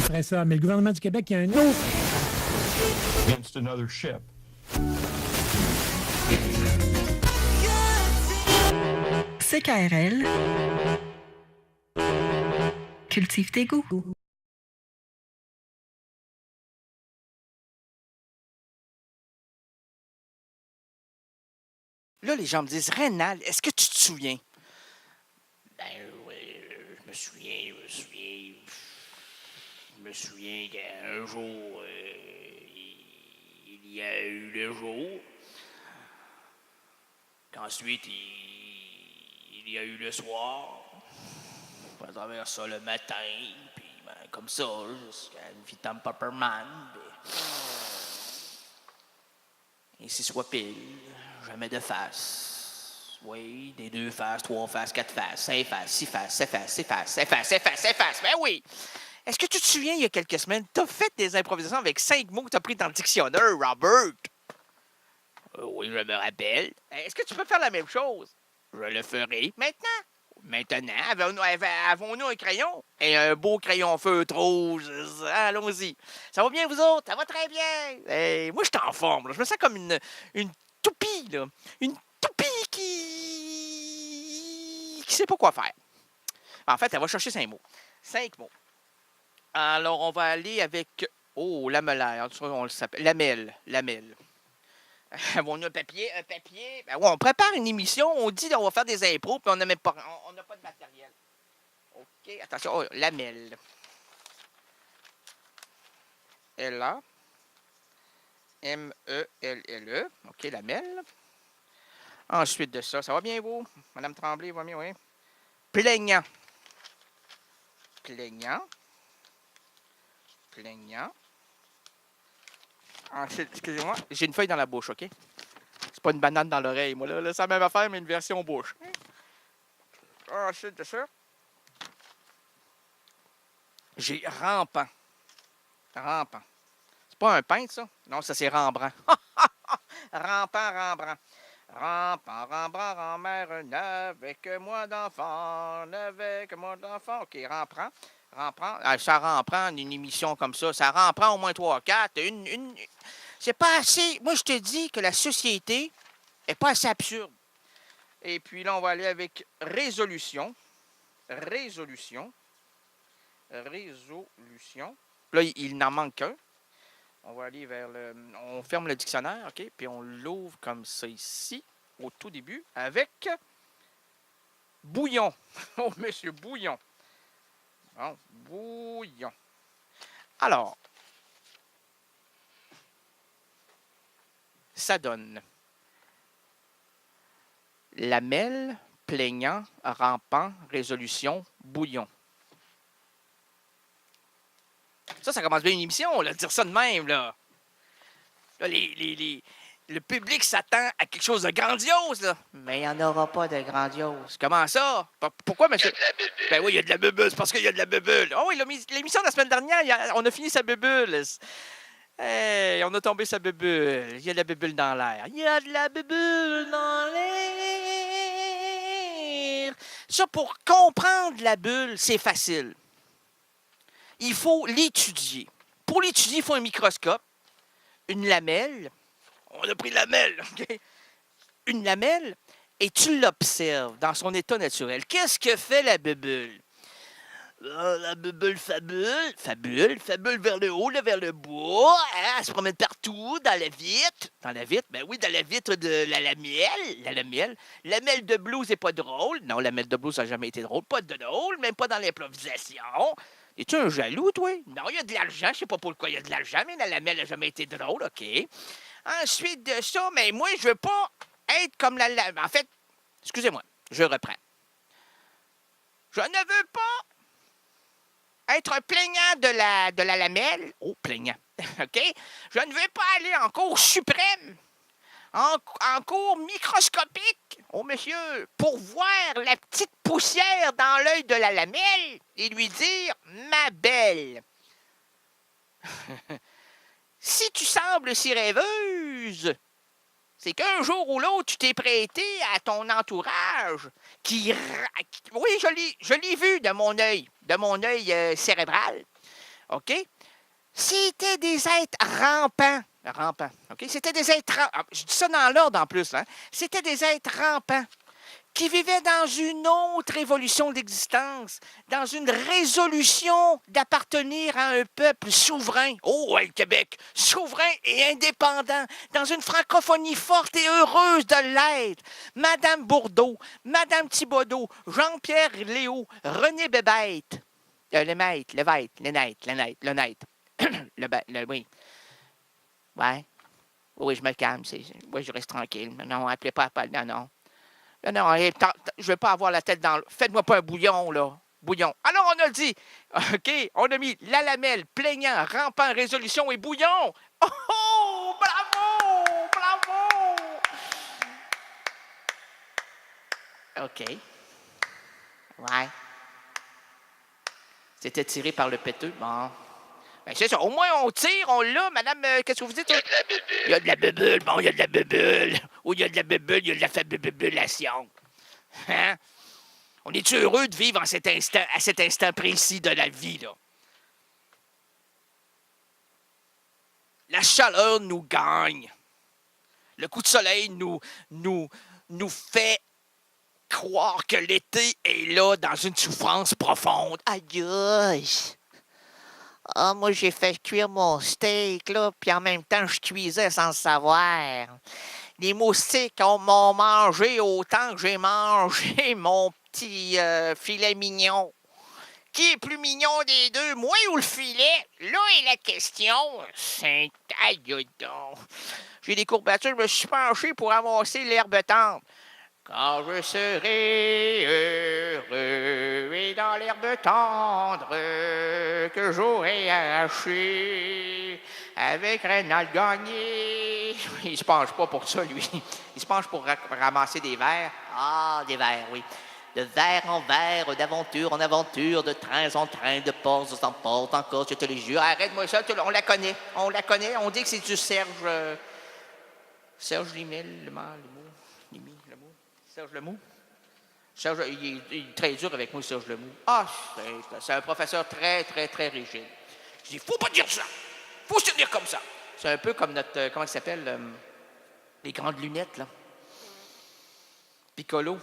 ferait ça. Mais le gouvernement du Québec, il y a un autre... Against another ship. CKRL. Cultive tes goûts. Là, les gens me disent, Rénal, est-ce que tu te souviens? Ben oui, je me souviens qu'un jour, il y a eu le jour, qu'ensuite il y a eu le soir, à travers ça le matin, puis ben, comme ça, jusqu'à une vitam Pepperman, et c'est soit pile, jamais de face. Oui, des 2 faces, 3 faces, 4 faces, 5 faces, 6 faces, 7 faces, 6 faces, 7 faces, 7 faces, 7 faces. Ben oui! Est-ce que tu te souviens, il y a quelques semaines, t'as fait des improvisations avec 5 mots que t'as pris dans le dictionnaire, Robert? Oui, je me rappelle. Est-ce que tu peux faire la même chose? Je le ferai. Maintenant, avons-nous un crayon? Et un beau crayon feutre rouge. Allons-y. Ça va bien, vous autres? Ça va très bien. Moi, je suis en forme. Là. Je me sens comme une toupie. Là. Une toupie qui sait pas quoi faire. En fait, elle va chercher 5 mots. 5 mots. Alors, on va aller avec... Oh, lamelaire. On le s'appelle. Lamelle. Avons-nous un papier? Ben ouais, on prépare une émission, on dit qu'on va faire des impros, puis on n'a pas de matériel. OK, attention, oh, lamelle. L-A. M-E-L-L-E. OK, lamelle. Ensuite de ça, ça va bien, vous? Madame Tremblay, va bien, oui? Plaignant. Ensuite, excusez-moi, j'ai une feuille dans la bouche, OK? C'est pas une banane dans l'oreille, moi, là. C'est la même affaire, mais une version bouche. Ensuite de ça, j'ai rampant. C'est pas un peintre, ça? Non, ça, c'est Rembrandt. Rampant. Rampant, grand-mère, avec moi d'enfant. OK, Rampant. Ça remprend une émission comme ça. Ça remprend au moins 3-4. C'est pas assez. Moi, je te dis que la société est pas assez absurde. Et puis là, on va aller avec résolution. Là, il n'en manque qu'un. On va aller vers le... On ferme le dictionnaire, OK? Puis on l'ouvre comme ça ici, au tout début, avec bouillon. Oh, monsieur Bouillon. Bon, bouillon. Alors, ça donne lamelle, plaignant, rampant, résolution, bouillon. Ça commence bien une émission, là, dire ça de même, là. Là, le public s'attend à quelque chose de grandiose, là. Mais il n'y en aura pas de grandiose. Comment ça? Pourquoi, monsieur? Ben oui, il y a de la bubule. C'est parce qu'il y a de la bubule. Oh oui, l'émission de la semaine dernière, on a fini sa bubule. Hey, on a tombé sa bubule. Il y a de la bubule dans l'air. Il y a de la bubule dans l'air. Ça, pour comprendre la bulle, c'est facile. Il faut l'étudier. Pour l'étudier, il faut un microscope, une lamelle. On a pris lamelle, OK? Une lamelle, et tu l'observes dans son état naturel. Qu'est-ce que fait la bubule? La bubule fabule vers le haut, vers le bas. Hein? Elle se promène partout, dans la vitre. Ben oui, dans la vitre de la lamelle. Lamelle de blues n'est pas drôle. Non, lamelle de blues n'a jamais été drôle. Pas de drôle, même pas dans l'improvisation. Es-tu un jaloux, toi? Non, il y a de l'argent. Je sais pas pourquoi il y a de l'argent, mais la lamelle n'a jamais été drôle, OK? Ensuite de ça, mais moi, je veux pas être comme la lamelle. En fait, excusez-moi, je reprends. Je ne veux pas être un plaignant de la lamelle. Oh, plaignant. OK? Je ne veux pas aller en cour suprême, en cour microscopique. Oh, monsieur, pour voir la petite poussière dans l'œil de la lamelle et lui dire « Ma belle, si tu sembles si rêveuse, c'est qu'un jour ou l'autre, tu t'es prêté à ton entourage oui, je l'ai vu de mon œil cérébral. OK? C'était des êtres rampants. Rampants, OK? C'était des êtres rampants. Je dis ça dans l'ordre en plus, hein? C'était des êtres rampants qui vivaient dans une autre évolution d'existence, dans une résolution d'appartenir à un peuple souverain. Oh, ouais, le Québec! Souverain et indépendant, dans une francophonie forte et heureuse de l'être. Madame Bourdeau, Madame Thibodeau, Jean-Pierre Léo, René Bébête, le maître, le maître, le naître, le naître. Oui. Ouais. Oui, je me calme. Oui, je reste tranquille. Non, appelez pas. Non, non. Non, je veux pas avoir la tête dans l'eau. Faites-moi pas un bouillon, là. Bouillon. Alors, on a dit, OK, on a mis la lamelle, plaignant, rampant, résolution et bouillon. Oh, bravo! Bravo! OK. Ouais. C'était tiré par le péteux. Bon. Ben, c'est ça. Au moins, on tire, on l'a. Madame, qu'est-ce que vous dites? Il y a de la bubule. Bon, il y a de la bubule. Ou il y a de la bubule, il y a de la fabulation. Hein? On est heureux de vivre à cet instant précis de la vie, là? La chaleur nous gagne. Le coup de soleil nous fait croire que l'été est là dans une souffrance profonde. Aïe, aïe! Ah, moi, j'ai fait cuire mon steak, là, puis en même temps, je cuisais sans le savoir. Les moustiques m'ont mangé autant que j'ai mangé mon petit filet mignon. Qui est plus mignon des deux, moi ou le filet? Là est la question. C'est aïe donc. J'ai des courbatures, je me suis penché pour avancer l'herbe tendre. Quand je serai heureux et dans l'herbe tendre que j'aurai arraché avec Rénal Gagné. Il se penche pas pour ça, lui. Il se penche pour ramasser des vers. Ah, des vers, oui. De vers en vers, d'aventure en aventure, de trains en train, de portes en portes, encore, je te le jure. Arrête-moi ça, on la connaît. On la connaît. On dit que c'est du Serge Limel, le mot. Serge Lemoux. Serge, il est très dur avec moi, Serge Lemoux. Ah, c'est un professeur très, très, très rigide. Je dis, faut pas dire ça. Faut se tenir comme ça. C'est un peu comme notre, comment il s'appelle, les grandes lunettes, là. Piccolo.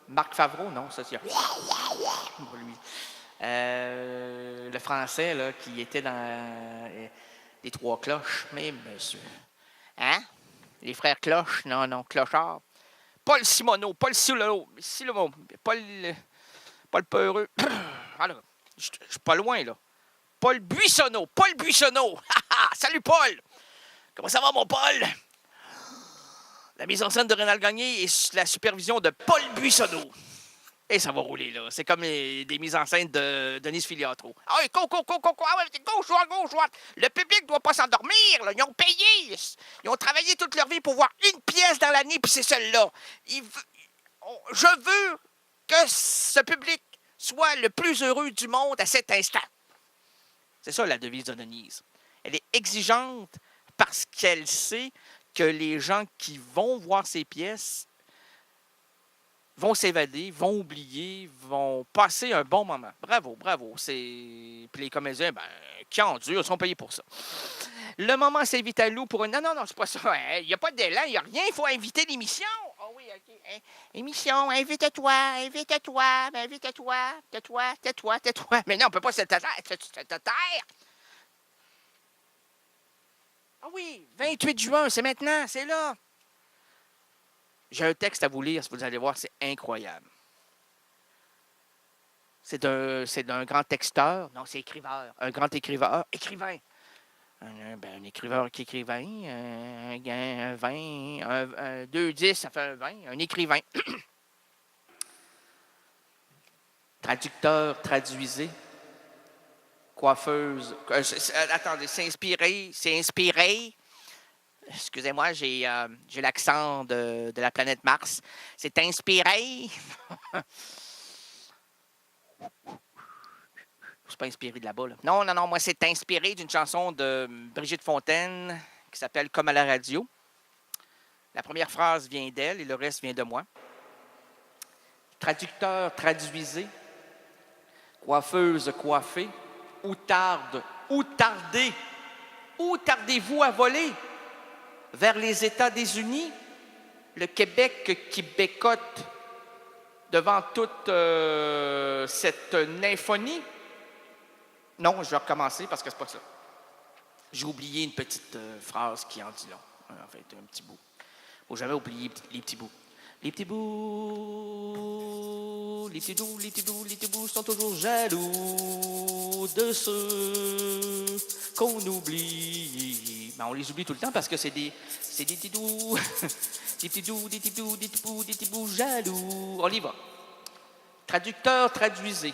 Marc Favreau, non, ça c'est... lui. Le français, là, qui était dans les Trois Cloches. Mais, monsieur... Hein? Les frères Cloches? Non, Clochard. Paul Simoneau, Paul Peureux. Alors, je suis pas loin, là. Paul Buissonneau. Salut, Paul! Comment ça va, mon Paul? La mise en scène de Rénal Gagné et la supervision de Paul Buissonneau. Et ça va rouler, là. C'est comme des mises en scène de Denise Filiatro. Ah oui, gauche, droite. Le public doit pas s'endormir, là. Ils ont payé. Ils ont travaillé toute leur vie pour voir une pièce dans l'année, puis c'est celle-là. Je veux que ce public soit le plus heureux du monde à cet instant. C'est ça, la devise de Denise. Elle est exigeante parce qu'elle sait que les gens qui vont voir ces pièces vont s'évader, vont oublier, vont passer un bon moment. Bravo. Puis les comédiens, qui endurent, sont payés pour ça. Le moment s'invite à Lou pour une... Non, c'est pas ça. Il n'y a pas d'élan, il n'y a rien. Il faut inviter l'émission. Ah oui, OK. Émission, invite-toi. Tais-toi. Mais non, on ne peut pas se taire. Ah oui, 28 juin, c'est maintenant, c'est là. J'ai un texte à vous lire, si vous allez voir, c'est incroyable. C'est d'un grand texteur. Non, c'est écriveur. Un grand écrivain. Écrivain. Un écriveur qui écrivain. Un 20. 2-10, ça fait un 20. Un écrivain. Traducteur, traduisez. Coiffeuse. Attendez, c'est inspiré. Excusez-moi, j'ai l'accent de la planète Mars. C'est inspiré. Je suis pas inspiré de là-bas. Là. Non, moi, c'est inspiré d'une chanson de Brigitte Fontaine qui s'appelle « Comme à la radio ». La première phrase vient d'elle et le reste vient de moi. Traducteur, traduisez. Coiffeuse, coiffée. Où tardez, où tardez-vous à voler? Vers les États-Unis, le Québec qui bécote devant toute cette nymphonie? Non, je vais recommencer parce que c'est pas ça. J'ai oublié une petite phrase qui en dit long. En fait, un petit bout. Faut jamais oublier les petits bouts. Les petits bouts, les petits bouts, les petits bouts, les petits bouts sont toujours jaloux de ceux qu'on oublie. Ben, on les oublie tout le temps parce que c'est des petits bouts, des petits bouts, des petits bouts, des petits bouts, des petits bouts jaloux. On y va. Traducteur, traduisez.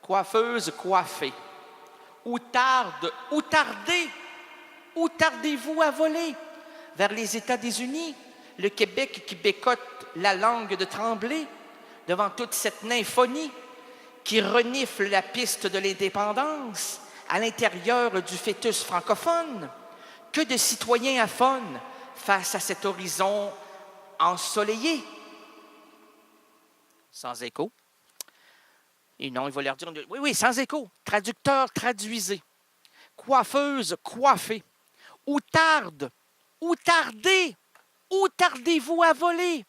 Coiffeuse, coiffée. Où tardez-vous à voler? Vers les États-Unis, le Québec qui bécote la langue de Tremblay, devant toute cette nymphonie qui renifle la piste de l'indépendance à l'intérieur du fœtus francophone. Que de citoyens aphone face à cet horizon ensoleillé? Sans écho. Et non, il va leur dire... Oui, sans écho. Traducteur, traduisez. Coiffeuse, coiffée. Où tardez-vous à voler?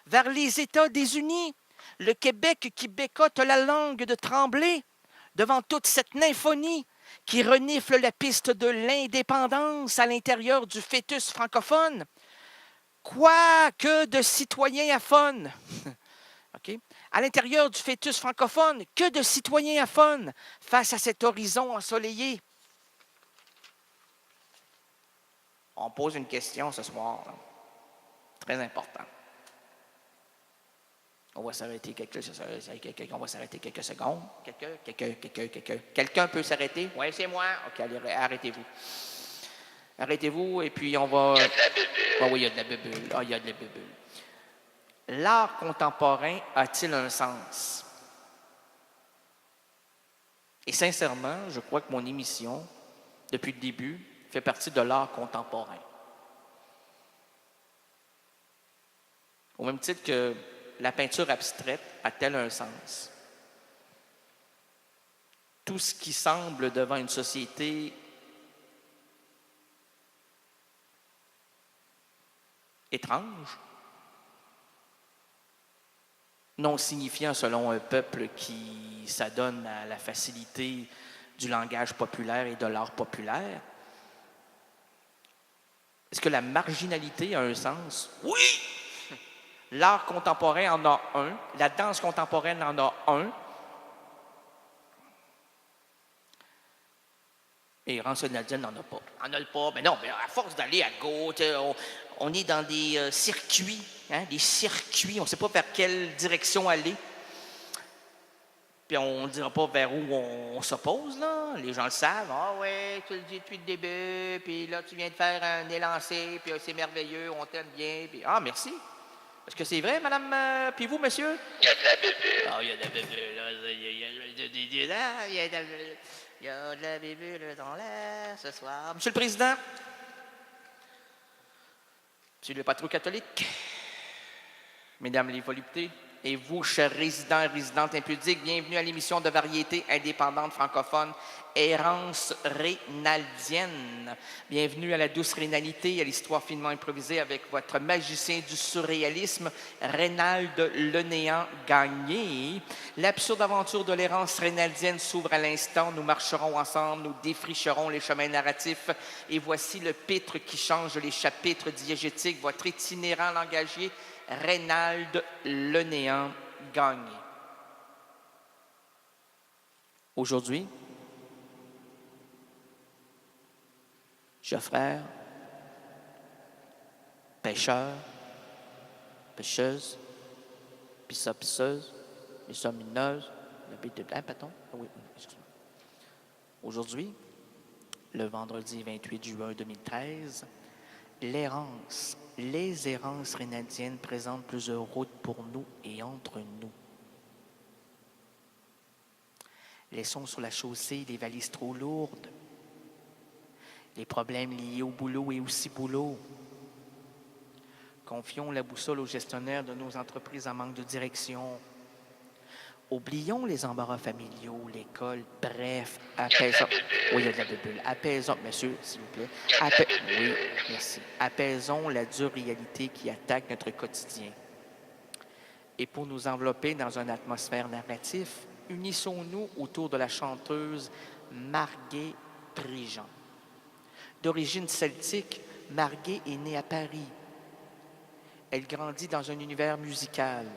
Vers les États-Unis, le Québec qui bécote la langue de Tremblay, devant toute cette nymphonie qui renifle la piste de l'indépendance à l'intérieur du fœtus francophone. Quoi que de citoyens aphones. OK? À l'intérieur du fœtus francophone, que de citoyens aphones face à cet horizon ensoleillé. On pose une question ce soir, là. Très important. On va s'arrêter quelques secondes. Quelqu'un peut s'arrêter? Oui, c'est moi. OK, allez, arrêtez-vous. Arrêtez-vous et puis on va... Il y a de la bubule. Oui, il y a de la bubule. Ah, il y a de la bubule. L'art contemporain a-t-il un sens? Et sincèrement, je crois que mon émission, depuis le début, fait partie de l'art contemporain. Au même titre que la peinture abstraite a-t-elle un sens? Tout ce qui semble devant une société étrange, non signifiant selon un peuple qui s'adonne à la facilité du langage populaire et de l'art populaire. Est-ce que la marginalité a un sens? Oui! L'art contemporain en a un, la danse contemporaine en a un. Et Rance Nadienne n'en a pas. En a pas, mais non, mais à force d'aller à gauche, on est dans des circuits, hein, des circuits, on ne sait pas vers quelle direction aller. Puis on ne dira pas vers où on s'oppose, là. Les gens le savent. Ah oui, tu le dis depuis le début, puis là, tu viens de faire un élancé, puis c'est merveilleux, on t'aime bien. Puis, ah, merci. Est-ce que c'est vrai, madame? Puis vous, monsieur? Il y a de la bébule. Ah, il y a de la bébule. Il y a de la bébule dans l'air ce soir. Monsieur le Président, Monsieur le patron catholique, Mesdames les voluptés, et vous, chers résidents et résidentes impudiques, bienvenue à l'émission de variété indépendante francophone Errance rénaldienne. Bienvenue à la douce rénalité, à l'histoire finement improvisée avec votre magicien du surréalisme, Reynald Lenéant-Gagné. L'absurde aventure de l'errance rénaldienne s'ouvre à l'instant. Nous marcherons ensemble, nous défricherons les chemins narratifs. Et voici le pitre qui change les chapitres diégétiques, votre itinérant langagier, Reynald Lenéant-Gagné. Aujourd'hui, chers frères, pêcheurs, pêcheuses, pisseuses, mineuses, oui, excuse-moi. Aujourd'hui, le vendredi 28 juin 2013, les errances rénaldiennes présentent plusieurs routes pour nous et entre nous. Laissons sur la chaussée les valises trop lourdes, les problèmes liés au boulot et au ciboulot. Confions la boussole aux gestionnaires de nos entreprises en manque de direction. Oublions les embarras familiaux, l'école, bref, apaisons. Oui, il y a de la bubule. Apaisons, monsieur, s'il vous plaît. Oui, merci. Apaisons la dure réalité qui attaque notre quotidien. Et pour nous envelopper dans une atmosphère narrative, unissons-nous autour de la chanteuse Marguerite Prigent. D'origine celtique, Marguerite est née à Paris. Elle grandit dans un univers musical.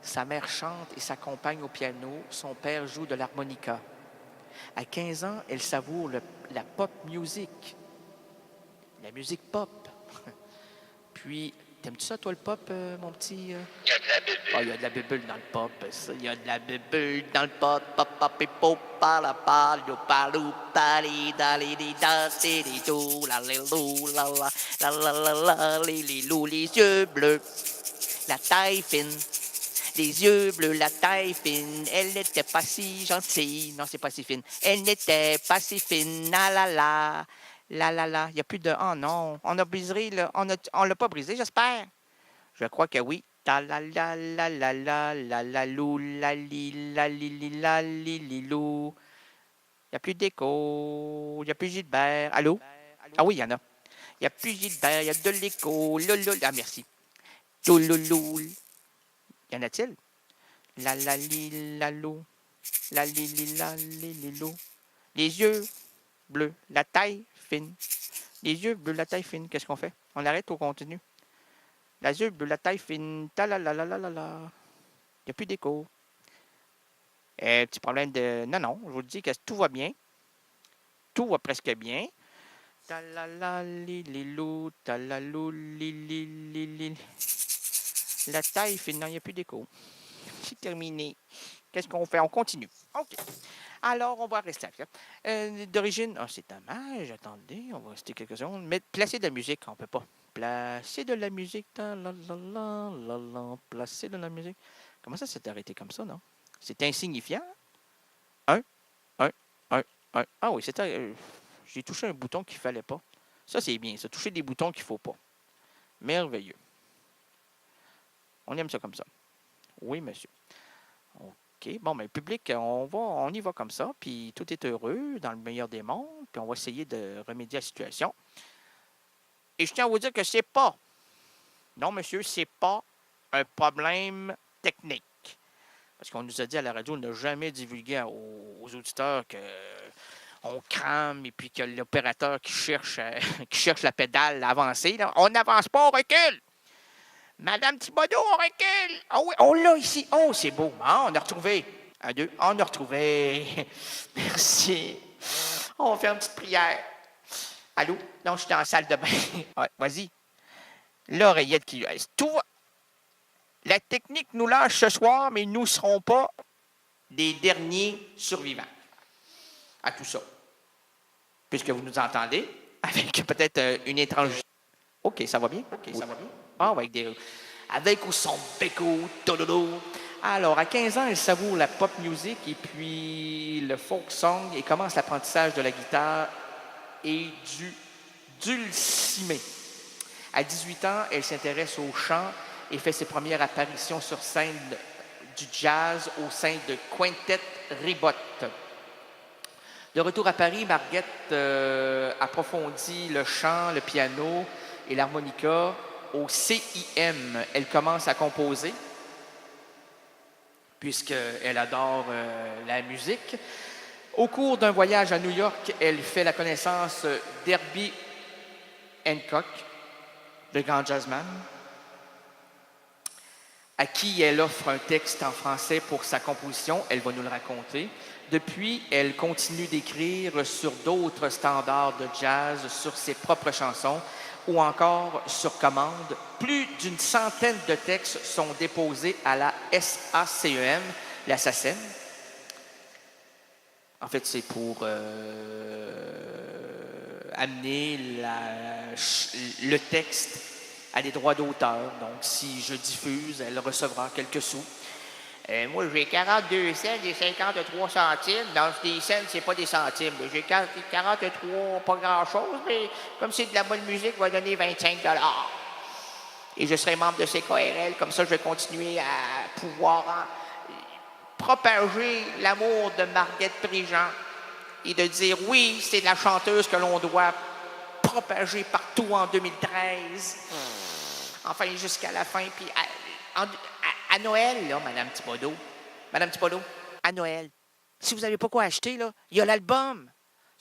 Sa mère chante et s'accompagne au piano. Son père joue de l'harmonica. À 15 ans, elle savoure la pop music, la musique pop. Puis, t'aimes-tu ça, toi, le pop, mon petit? Il y a de la bubule dans le pop. Il y a de la bubule dans le pop. Pop, pop, et pop, la palou, palou, pali, dali, di, da, di, di, do, la, la, les yeux bleus, la taille fine. Les yeux bleus, la taille fine, elle n'était pas si gentille. Non, c'est pas si fine. Elle n'était pas si fine. Ah là là, là là là. Il n'y a plus de... Oh non, on a brisé, là. On l'a pas brisé, j'espère. Je crois que oui. Ta la la la la la la la lou la li la li lou. Il n'y a plus d'écho. Il n'y a plus Gilbert. Allô? Ah oui, il y en a. Il n'y a plus Gilbert, il y a de l'écho. Ah, merci. Toulouloul. Y en a-t-il? La la li la lou. La li la li lou. Les yeux bleus, la taille fine. Les yeux bleus, la taille fine. Qu'est-ce qu'on fait? On arrête ou on continue? Les yeux bleus, la taille fine. Ta la la la la la la. Il n'y a plus d'écho. Petit problème de... Non, je vous dis que tout va bien. Tout va presque bien. Ta la la li lou. Ta la lou li. La taille fine. Non, il n'y a plus d'écho. C'est terminé. Qu'est-ce qu'on fait? On continue. OK. Alors, on va rester avec d'origine... Ah, c'est dommage. Attendez, on va rester quelques secondes. Mais placer de la musique, on ne peut pas. Placer de la musique. Placer de la musique. Comment ça s'est arrêté comme ça, non? C'est insignifiant. Un. Ah oui, c'était... j'ai touché un bouton qu'il ne fallait pas. Ça, c'est bien. Ça, toucher des boutons qu'il ne faut pas. Merveilleux. On aime ça comme ça. Oui, monsieur. OK. Bon, mais le public, on y va comme ça, puis tout est heureux, dans le meilleur des mondes, puis on va essayer de remédier à la situation. Et je tiens à vous dire que c'est pas... Non, monsieur, c'est pas un problème technique. Parce qu'on nous a dit à la radio de ne jamais divulguer aux auditeurs qu'on crame et puis que l'opérateur qui cherche la pédale avancée, là, on n'avance pas, on recule. Madame Thibodeau, on recule. Ah oui, on l'a ici. Oh, c'est beau. Ah, on a retrouvé. Un, deux. On a retrouvé. Merci. On va faire une petite prière. Allô? Non, je suis dans la salle de bain. Ouais, vas-y. L'oreillette qui reste. Tout va... La technique nous lâche ce soir, mais nous ne serons pas des derniers survivants à tout ça. Puisque vous nous entendez, avec peut-être une étrange... OK, ça va bien? OK, ça va bien? Ah, avec ou son béco, tololo. Alors, à 15 ans, elle savoure la pop music et puis le folk song et commence l'apprentissage de la guitare et du dulcimer. À 18 ans, elle s'intéresse au chant et fait ses premières apparitions sur scène du jazz au sein de Quintet Ribot. De retour à Paris, Marguerite approfondit le chant, le piano et l'harmonica au CIM. Elle commence à composer puisqu'elle adore la musique. Au cours d'un voyage à New York, elle fait la connaissance d'Herbie Hancock, le grand jazzman, à qui elle offre un texte en français pour sa composition. Elle va nous le raconter. Depuis, elle continue d'écrire sur d'autres standards de jazz, sur ses propres chansons ou encore sur commande. Plus d'une centaine de textes sont déposés à la SACEM, la SACEM. En fait, c'est pour amener le texte à des droits d'auteur. Donc, si je diffuse, elle recevra quelques sous. Moi, j'ai 42 cents et 53 centimes. Dans des cents, c'est pas des centimes. J'ai 43, pas grand-chose, mais comme c'est de la bonne musique, je vais donner 25 $. Et je serai membre de CKRL. Comme ça, je vais continuer à pouvoir propager l'amour de Marguerite Préjean et de dire oui, c'est la chanteuse que l'on doit propager partout en 2013. Enfin, jusqu'à la fin. Puis à Noël, là, Madame Thibodeau, à Noël, si vous n'avez pas quoi acheter, là, il y a l'album.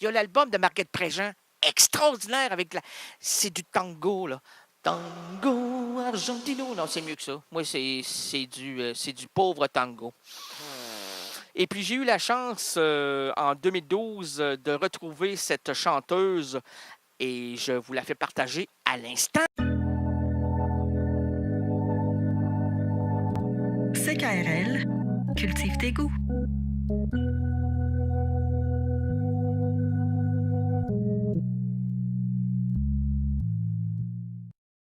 Il y a l'album de Marguerite Préjean, extraordinaire avec c'est du tango, là. Tango argentino. Non, c'est mieux que ça. Moi, c'est du pauvre tango. Et puis, j'ai eu la chance, en 2012, de retrouver cette chanteuse et je vous la fais partager à l'instant. CKRL, cultive tes goûts.